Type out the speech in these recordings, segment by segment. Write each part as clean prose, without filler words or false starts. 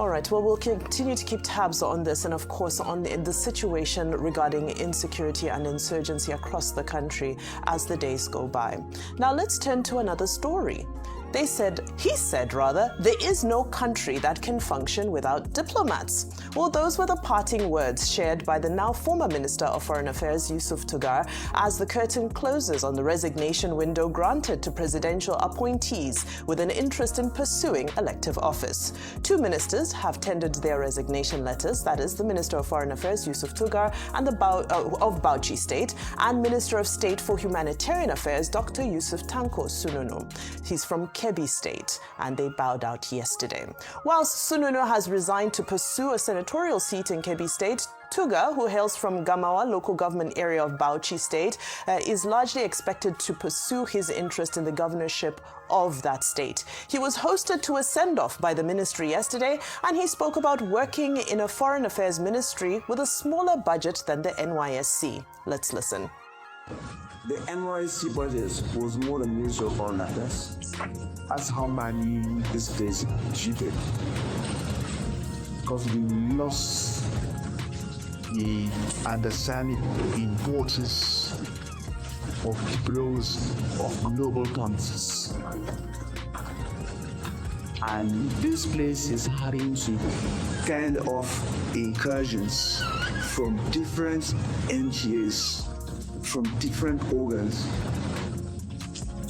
All right, well, we'll continue to keep tabs on this and, of course, on the situation regarding insecurity and insurgency across the country as the days go by. Now, let's turn to another story. He said, there is no country that can function without diplomats. Well, those were the parting words shared by the now former Minister of Foreign Affairs, Yusuf Tugar, as the curtain closes on the resignation window granted to presidential appointees with an interest in pursuing elective office. Two ministers have tendered their resignation letters, that is, the Minister of Foreign Affairs, Yusuf Tugar, and of Bauchi State, and Minister of State for Humanitarian Affairs, Dr. Yusuf Tanko Sununu. He's from Kebbi State, and they bowed out yesterday. Whilst Sununu has resigned to pursue a senatorial seat in Kebbi State, Tuga, who hails from Gamawa local government area of Bauchi State, is largely expected to pursue his interest in the governorship of that state. He was hosted to a send-off by the ministry yesterday, and he spoke about working in a foreign affairs ministry with a smaller budget than the NYSC. Let's listen. The NYSC budget was more than Ministry of Foreign Affairs. That's how many this place cheated. Because we lost the understanding the importance of peoples of global countries. And this place is having to kind of incursions from different NGOs, from different organs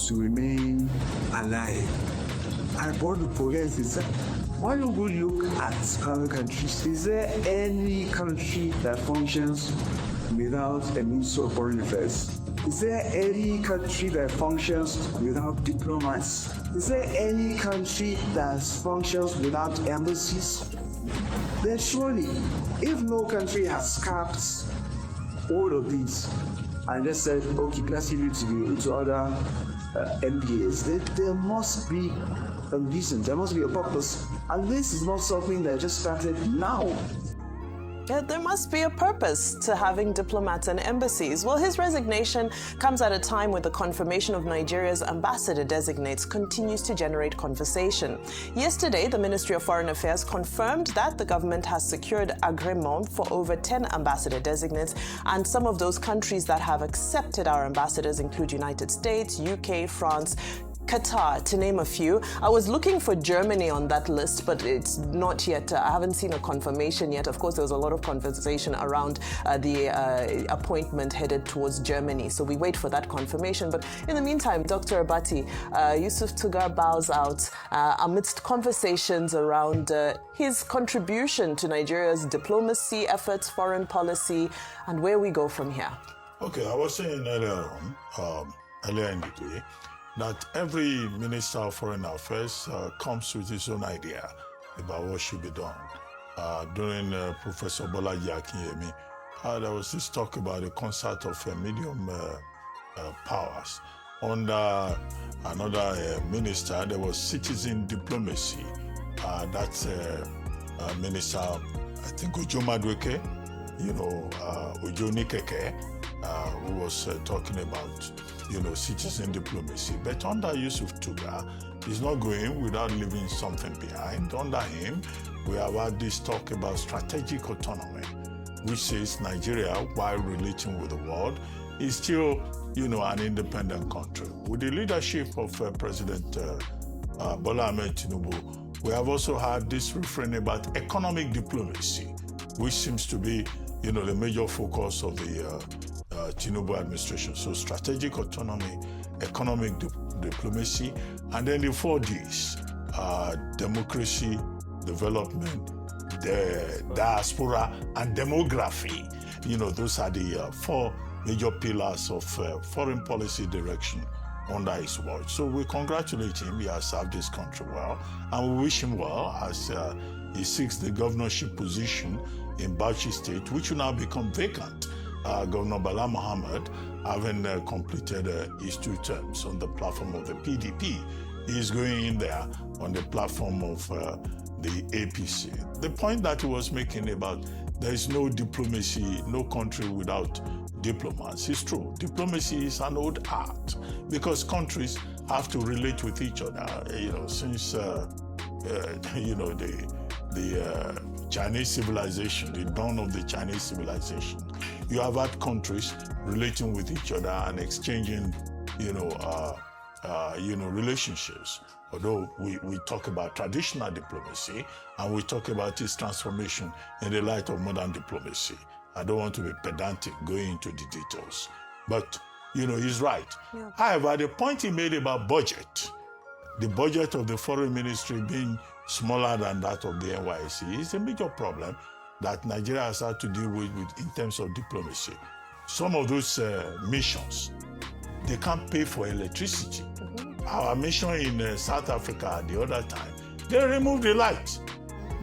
to remain alive. And what the progress is that when you go look at other countries, is there any country that functions without a Minister of Foreign Affairs? Is there any country that functions without diplomats? Is there any country that functions without embassies? Then surely, if no country has scrapped all of these and just said, okay, let's leave it to other MPAs, there must be a reason, there must be a purpose. And this is not something that just started now. Yeah, there must be a purpose to having diplomats and embassies. Well, his resignation comes at a time when the confirmation of Nigeria's ambassador designates continues to generate conversation. Yesterday, the Ministry of Foreign Affairs confirmed that the government has secured agreement for over 10 ambassador designates, and some of those countries that have accepted our ambassadors include United States, UK, France, Qatar, to name a few. I was looking for Germany on that list, but it's not yet. I haven't seen a confirmation yet. Of course, there was a lot of conversation around the appointment headed towards Germany, so we wait for that confirmation. But in the meantime, Dr. Abati, Yusuf Tugar bows out amidst conversations around his contribution to Nigeria's diplomacy efforts, foreign policy, and where we go from here. Okay, I was saying earlier in the day, that every Minister of Foreign Affairs comes with his own idea about what should be done. During Professor Bolaji Akinyemi, there was this talk about a concert of medium powers. Under another minister, there was citizen diplomacy. That's Minister, I think, Ojo Madweke, Ojo Nikeke, who was talking about citizen diplomacy. But under Yusuf Tugar, he's not going without leaving something behind. Under him, we have had this talk about strategic autonomy, which says Nigeria, while relating with the world, is still, an independent country. With the leadership of President Bola Ahmed Tinubu, we have also had this refrain about economic diplomacy, which seems to be, the major focus of the Tinubu administration. So strategic autonomy, economic diplomacy, and then the 4 Ds, democracy, development, the diaspora, and demography. Those are the 4 major pillars of foreign policy direction under his watch. So we congratulate him. He has served his country well, and we wish him well as he seeks the governorship position in Bauchi State, which will now become vacant. Governor Bala Mohammed, having completed his 2 terms on the platform of the PDP, is going in there on the platform of the APC. The point that he was making about there is no diplomacy, no country without diplomats is true. Diplomacy is an old art because countries have to relate with each other. Since the the Chinese civilization, the dawn of the Chinese civilization, you have had countries relating with each other and exchanging, relationships. Although we talk about traditional diplomacy and we talk about its transformation in the light of modern diplomacy. I don't want to be pedantic going into the details, but he's right. Yeah. However, the point he made about budget, the budget of the foreign ministry being smaller than that of the NYSC, is a major problem that Nigeria has had to deal with in terms of diplomacy. Some of those missions, they can't pay for electricity. Mm-hmm. Our mission in South Africa the other time, they removed the lights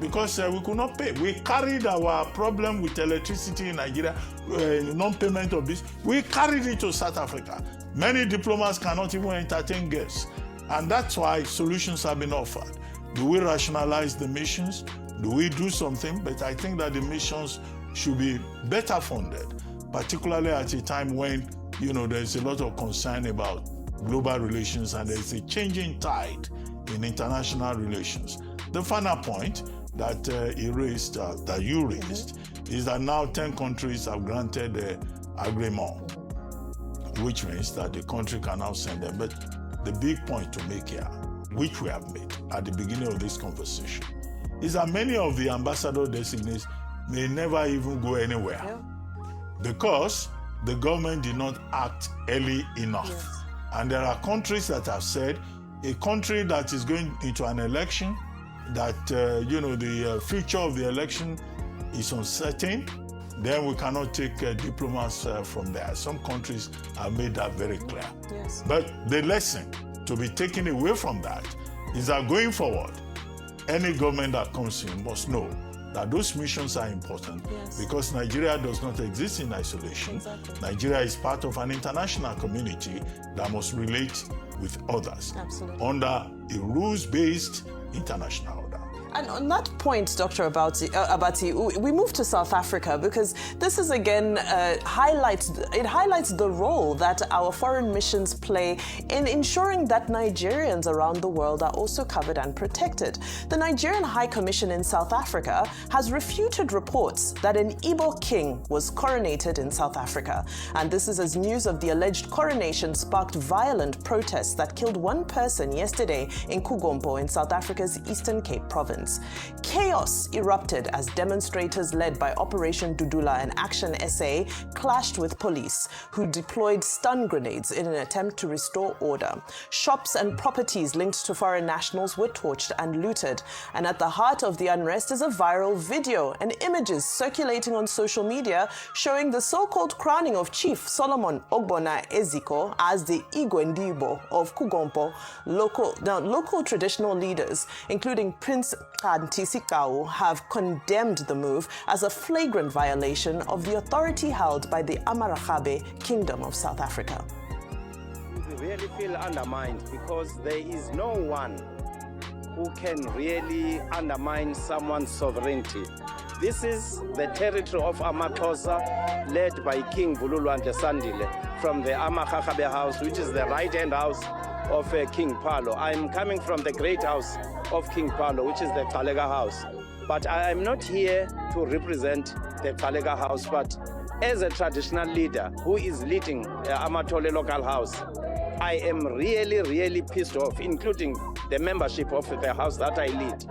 because we could not pay. We carried our problem with electricity in Nigeria, non-payment of this, we carried it to South Africa. Many diplomats cannot even entertain guests. And that's why solutions have been offered. Do we rationalize the missions? Do we do something? But I think that the missions should be better funded, particularly at a time when, there's a lot of concern about global relations and there's a changing tide in international relations. The final point that you raised, is that now 10 countries have granted the agreement, which means that the country can now send them. But the big point to make here, which we have made at the beginning of this conversation, is that many of the ambassador designees may never even go anywhere because the government did not act early enough. Yes. And there are countries that have said a country that is going into an election, that the future of the election is uncertain, then we cannot take diplomats from there. Some countries have made that very clear. Yes. But the lesson to be taken away from that is that going forward, any government that comes in must know that those missions are important because Nigeria does not exist in isolation. Exactly. Nigeria is part of an international community that must relate with others under a rules-based international order. And on that point, Dr. Abati, we move to South Africa because this is again highlights the role that our foreign missions play in ensuring that Nigerians around the world are also covered and protected. The Nigerian High Commission in South Africa has refuted reports that an Igbo king was coronated in South Africa. And this is as news of the alleged coronation sparked violent protests that killed one person yesterday in Kugompo in South Africa's Eastern Cape province. Chaos erupted as demonstrators led by Operation Dudula and Action SA clashed with police, who deployed stun grenades in an attempt to restore order. Shops and properties linked to foreign nationals were torched and looted. And at the heart of the unrest is a viral video and images circulating on social media showing the so-called crowning of Chief Solomon Ogbonna Eziko as the Igwe Ndibo of Kugompo. Local traditional leaders, including Prince Kantisikau, have condemned the move as a flagrant violation of the authority held by the Amarachabe Kingdom of South Africa. We really feel undermined because there is no one who can really undermine someone's sovereignty. This is the territory of Amatosa, led by King Bululwanje Sandile from the Amarachabe house, which is the right-hand house of King Palo. I'm coming from the great house of King Palo, which is the Talega house. But I am not here to represent the Talega house, but as a traditional leader who is leading Amatole local house, I am really, really pissed off, including the membership of the house that I lead.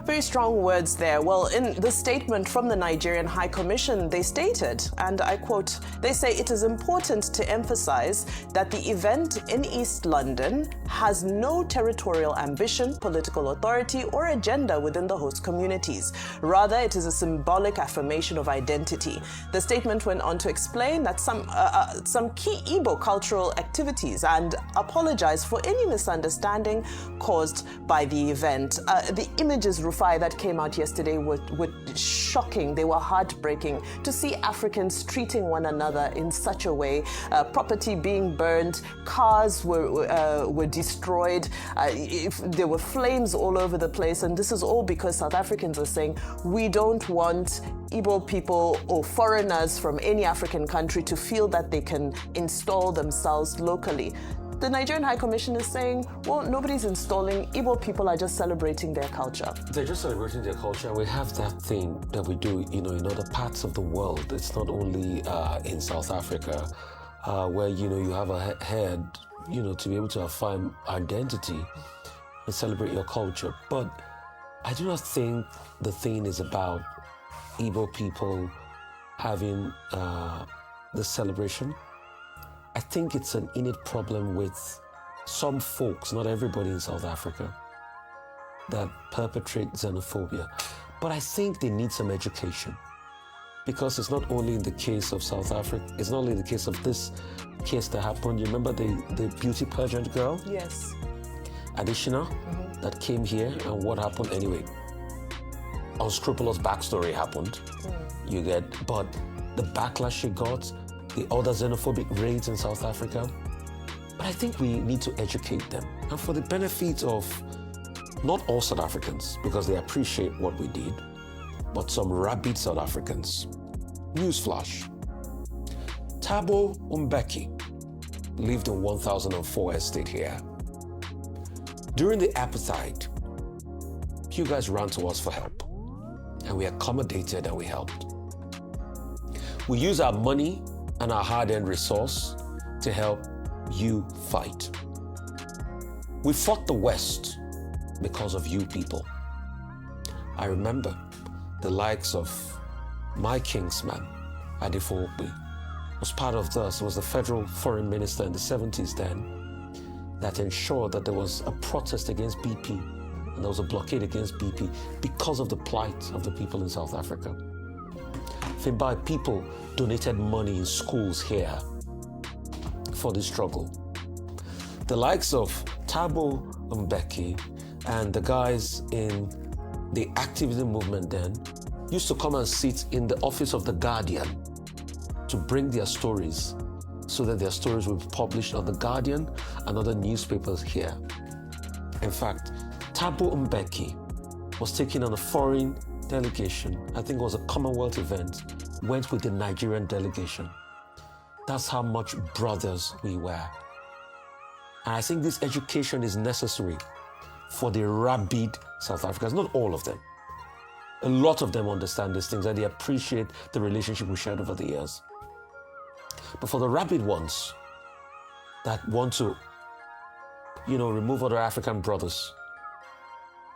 Very strong words there. Well, in the statement from the Nigerian High Commission, they stated, and I quote, they say it is important to emphasize that the event in East London has no territorial ambition, political authority, or agenda within the host communities. Rather, it is a symbolic affirmation of identity. The statement went on to explain that some key Igbo cultural activities and apologize for any misunderstanding caused by the event. The images that came out yesterday were shocking. They were heartbreaking to see Africans treating one another in such a way. Property being burned, cars were destroyed. There were flames all over the place, and this is all because South Africans are saying we don't want Igbo people or foreigners from any African country to feel that they can install themselves locally. the Nigerian High Commission is saying, well, nobody's installing. Igbo people are just celebrating their culture. They're just celebrating their culture. We have that thing that we do, in other parts of the world. It's not only in South Africa, where, you have a head, to be able to affirm identity and celebrate your culture. But I do not think the thing is about Igbo people having the celebration. I think it's an innate problem with some folks, not everybody in South Africa, that perpetrate xenophobia. But I think they need some education, because it's not only in the case of South Africa, it's not only the case of this case that happened. You remember the beauty pageant girl? Yes. Additional, that came here, and what happened anyway? Unscrupulous backstory happened. You get, but the backlash she got, the other xenophobic raids in South Africa. But I think we need to educate them. And for the benefit of not all South Africans, because they appreciate what we did, but some rabid South Africans. Newsflash. Thabo Mbeki lived in 1004 estate here. During the apartheid, you guys ran to us for help, and we accommodated and we helped. We use our money and our hard-earned resource to help you fight. We fought the West because of you people. I remember the likes of my kingsman, Adifo Obi, was part of this, was the federal foreign minister in the 70s then, that ensured that there was a protest against BP, and there was a blockade against BP because of the plight of the people in South Africa. Fimbai people donated money in schools here for the struggle. The likes of Thabo Mbeki and the guys in the activism movement then used to come and sit in the office of The Guardian to bring their stories so that their stories would be published on The Guardian and other newspapers here. In fact, Thabo Mbeki was taken on a foreign delegation, I think it was a Commonwealth event, went with the Nigerian delegation. That's how much brothers we were. And I think this education is necessary for the rabid South Africans, not all of them. A lot of them understand these things and they appreciate the relationship we shared over the years. But for the rabid ones that want to, remove other African brothers,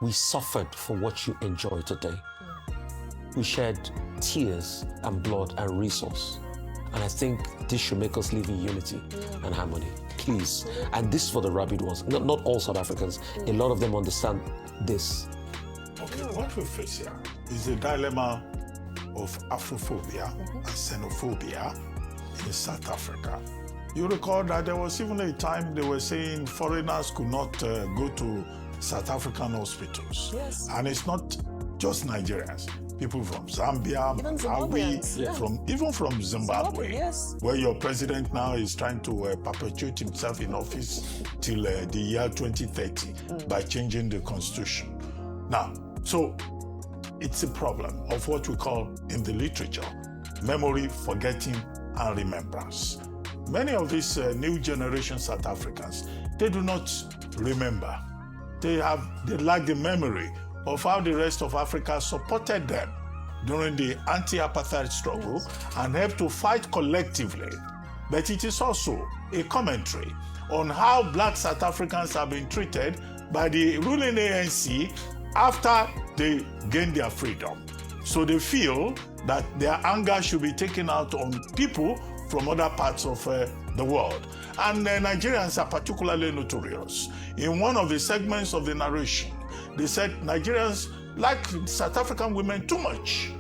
we suffered for what you enjoy today. We shed tears and blood and resource. And I think this should make us live in unity and harmony. Please. And this is for the rabid ones. Not all South Africans. A lot of them understand this. Okay, what we face here is the dilemma of Afrophobia and xenophobia in South Africa. You recall that there was even a time they were saying foreigners could not go to South African hospitals. Yes. And it's not just Nigerians. People from Zambia, Even Malawi, even from Zimbabwe, yes. where your president now is trying to perpetuate himself in office till the year 2030 by changing the constitution. Now, so it's a problem of what we call in the literature, memory, forgetting, and remembrance. Many of these new generation South Africans, they do not remember. They lack the memory of how the rest of Africa supported them during the anti-apartheid struggle and helped to fight collectively. But it is also a commentary on how black South Africans have been treated by the ruling ANC after they gained their freedom. So they feel that their anger should be taken out on people from other parts of the world. And Nigerians are particularly notorious. In one of the segments of the narration, they said Nigerians like South African women too much.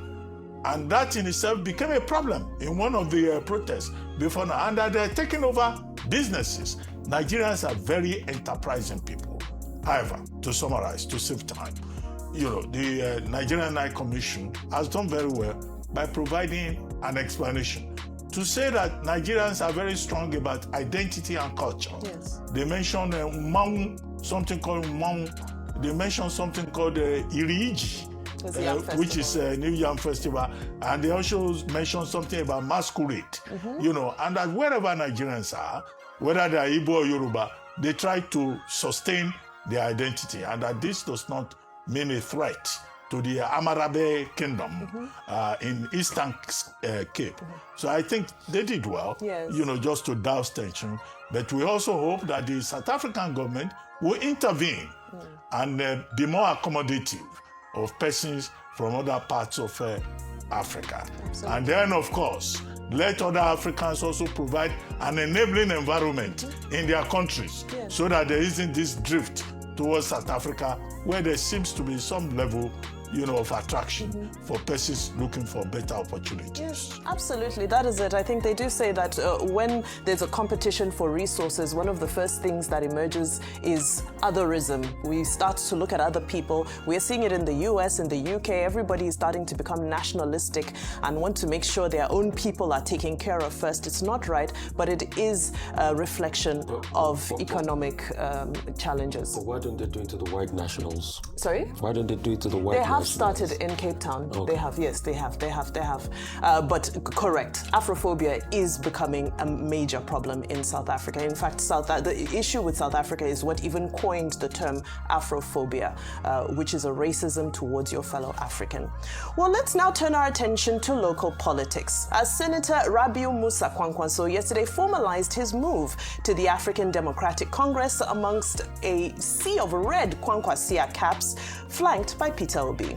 And that in itself became a problem in one of the protests before now. And that they're taking over businesses. Nigerians are very enterprising people. However, to summarize, to save time, the Nigerian High Commission has done very well by providing an explanation to say that Nigerians are very strong about identity and culture. Yes. They mentioned something called they mentioned something called Iriji, which is a New Yam Festival, and they also mentioned something about masquerade, and that wherever Nigerians are, whether they are Igbo or Yoruba, they try to sustain their identity, and that this does not mean a threat to the Amarabe Kingdom in Eastern Cape. So I think they did well, just to douse tension. But we also hope that the South African government will intervene and be more accommodative of persons from other parts of Africa. Absolutely. And then, of course, let other Africans also provide an enabling environment in their countries so that there isn't this drift towards South Africa where there seems to be some level of attraction for persons looking for better opportunities. Yes, absolutely. That is it. I think they do say that when there's a competition for resources, one of the first things that emerges is otherism. We start to look at other people. We're seeing it in the US, in the UK. Everybody is starting to become nationalistic and want to make sure their own people are taken care of first. It's not right, but it is a reflection of economic challenges. But why don't they do it to the white nationals? Sorry? Why don't they do it to the white nationals? They have started in Cape Town. Okay. They have, yes, they have. But correct, Afrophobia is becoming a major problem in South Africa. In fact, the issue with South Africa is what even coined the term Afrophobia, which is a racism towards your fellow African. Well, let's now turn our attention to local politics. As Senator Rabiu Musa Kwankwaso yesterday formalized his move to the African Democratic Congress amongst a sea of red Kwankwasia caps, flanked by Peter Obi.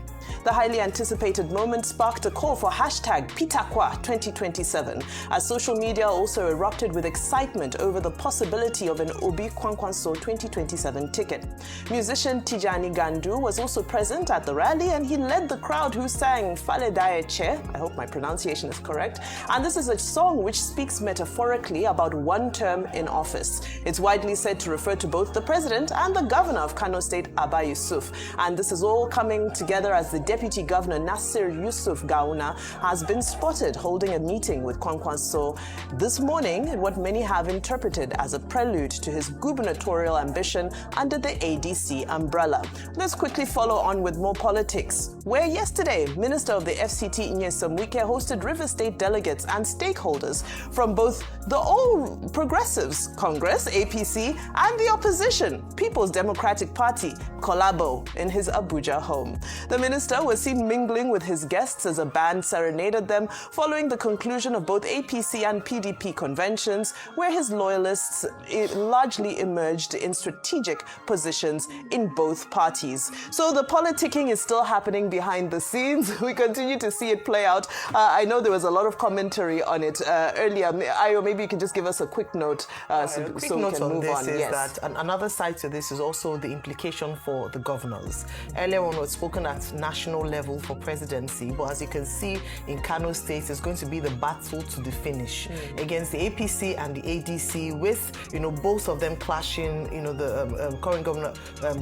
The highly anticipated moment sparked a call for #PeterKwa2027 as social media also erupted with excitement over the possibility of an Obi Kwankwaso 2027 ticket. Musician Tijani Gandu was also present at the rally, and he led the crowd who sang Fale Daeche, I hope my pronunciation is correct, and this is a song which speaks metaphorically about one term in office. It's widely said to refer to both the president and the governor of Kano State, Abba Yusuf, and this is all coming together as the Deputy Governor Nasir Yusuf Gawuna has been spotted holding a meeting with Kwankwaso this morning in what many have interpreted as a prelude to his gubernatorial ambition under the ADC umbrella. Let's quickly follow on with more politics, where yesterday, Minister of the FCT Nyesom Wike hosted River State delegates and stakeholders from both the All Progressives Congress, APC, and the opposition, People's Democratic Party, Collabo, in his Abuja home. The minister was seen mingling with his guests as a band serenaded them following the conclusion of both APC and PDP conventions, where his loyalists largely emerged in strategic positions in both parties. So the politicking is still happening behind the scenes. We continue to see it play out. I know there was a lot of commentary on it earlier. Ayo, maybe you can just give us a quick note so we can move on. That another side to this is also the implication for the governors. Earlier on was spoken at national level for presidency, but as you can see in Kano State, it's going to be the battle to the finish against the APC and the ADC, with both of them clashing. The current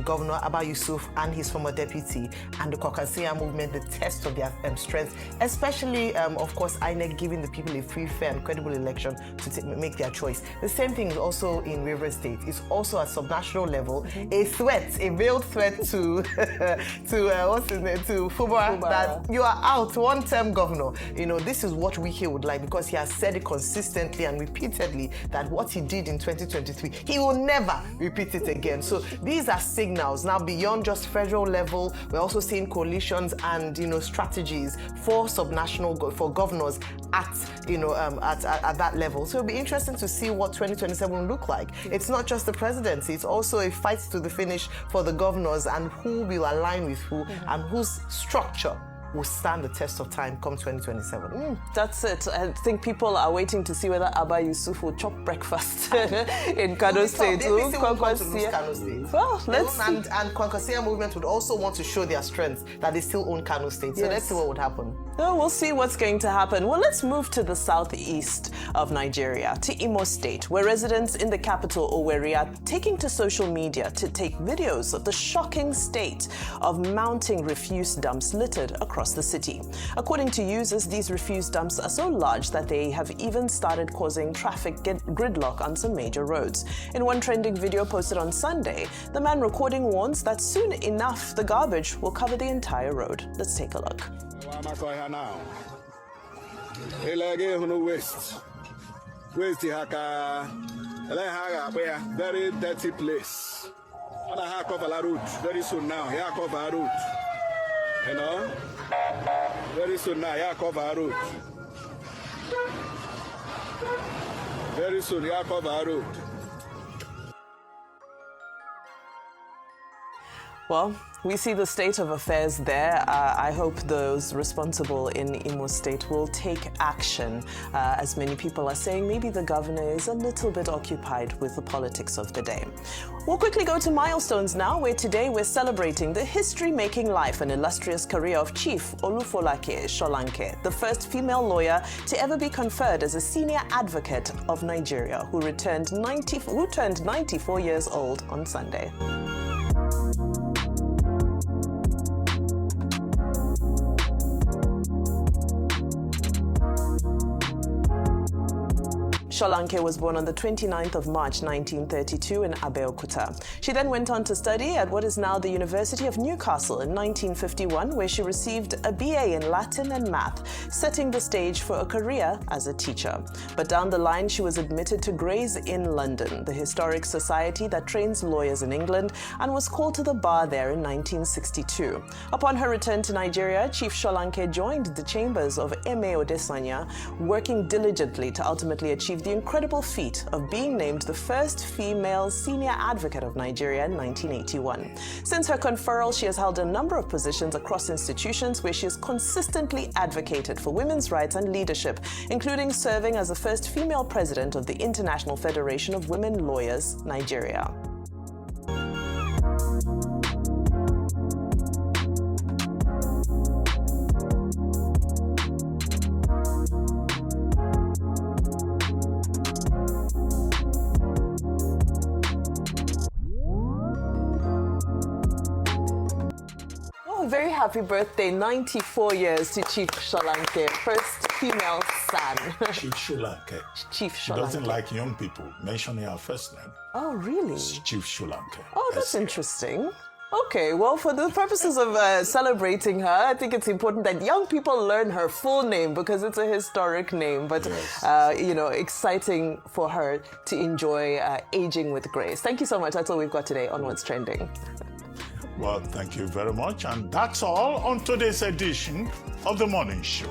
governor Abba Yusuf and his former deputy, and the Kwankwasia movement, the test of their strength, especially of course INEC giving the people a free, fair, and credible election to make their choice. The same thing is also in River State. It's also at subnational level a veiled threat to Fubara, that you are out, one-term governor. This is what Wike would like, because he has said it consistently and repeatedly that what he did in 2023, he will never repeat it again. So these are signals. Now, beyond just federal level, we're also seeing coalitions and strategies for subnational, for governors at that level. So it'll be interesting to see what 2027 will look like. It's not just the presidency, it's also a fight to the finish for the governors, and who will align with who, and whose structure will stand the test of time come 2027. That's it. I think people are waiting to see whether Abba Yusuf will chop breakfast in Kano State. Well, let's see. And Kwankwasia movement would also want to show their strength, that they still own Kano State. So let's see what would happen. We'll see what's going to happen. Well, let's move to the southeast of Nigeria, to Imo State, where residents in the capital, Owerri, are taking to social media to take videos of the shocking state of mounting refuse dumps littered across the city. According to users, these refuse dumps are so large that they have even started causing traffic gridlock on some major roads. In one trending video posted on Sunday, the man recording warns that soon enough the garbage will cover the entire road. Let's take a look. Very dirty place. And I cover a road very soon now. Here cover a road. You know? Very soon now, here cover a road. Very soon, here cover a road. Well, we see the state of affairs there. I hope those responsible in Imo State will take action. As many people are saying, maybe the governor is a little bit occupied with the politics of the day. We'll quickly go to milestones now, where today we're celebrating the history-making life and illustrious career of Chief Olufolake Solanke, the first female lawyer to ever be conferred as a senior advocate of Nigeria, who turned 94 years old on Sunday. Solanke was born on the 29th of March 1932 in Abeokuta. She then went on to study at what is now the University of Newcastle in 1951, where she received a BA in Latin and Math, setting the stage for a career as a teacher. But down the line, she was admitted to Gray's Inn London, the historic society that trains lawyers in England, and was called to the bar there in 1962. Upon her return to Nigeria, Chief Solanke joined the chambers of Eme Odesanya, working diligently to ultimately achieve the incredible feat of being named the first female senior advocate of Nigeria in 1981. Since her conferral, she has held a number of positions across institutions where she has consistently advocated for women's rights and leadership, including serving as the first female president of the International Federation of Women Lawyers, Nigeria. Very happy birthday, 94 years to Chief Solanke, first female son. Chief Solanke. Chief Solanke. She doesn't like young people mentioning her first name. Oh, really? It's Chief Solanke. Oh, that's interesting. Okay, well, for the purposes of celebrating her, I think it's important that young people learn her full name because it's a historic name. But, yes. Exciting for her to enjoy aging with grace. Thank you so much. That's all we've got today on What's Trending. Well, thank you very much. And that's all on today's edition of The Morning Show.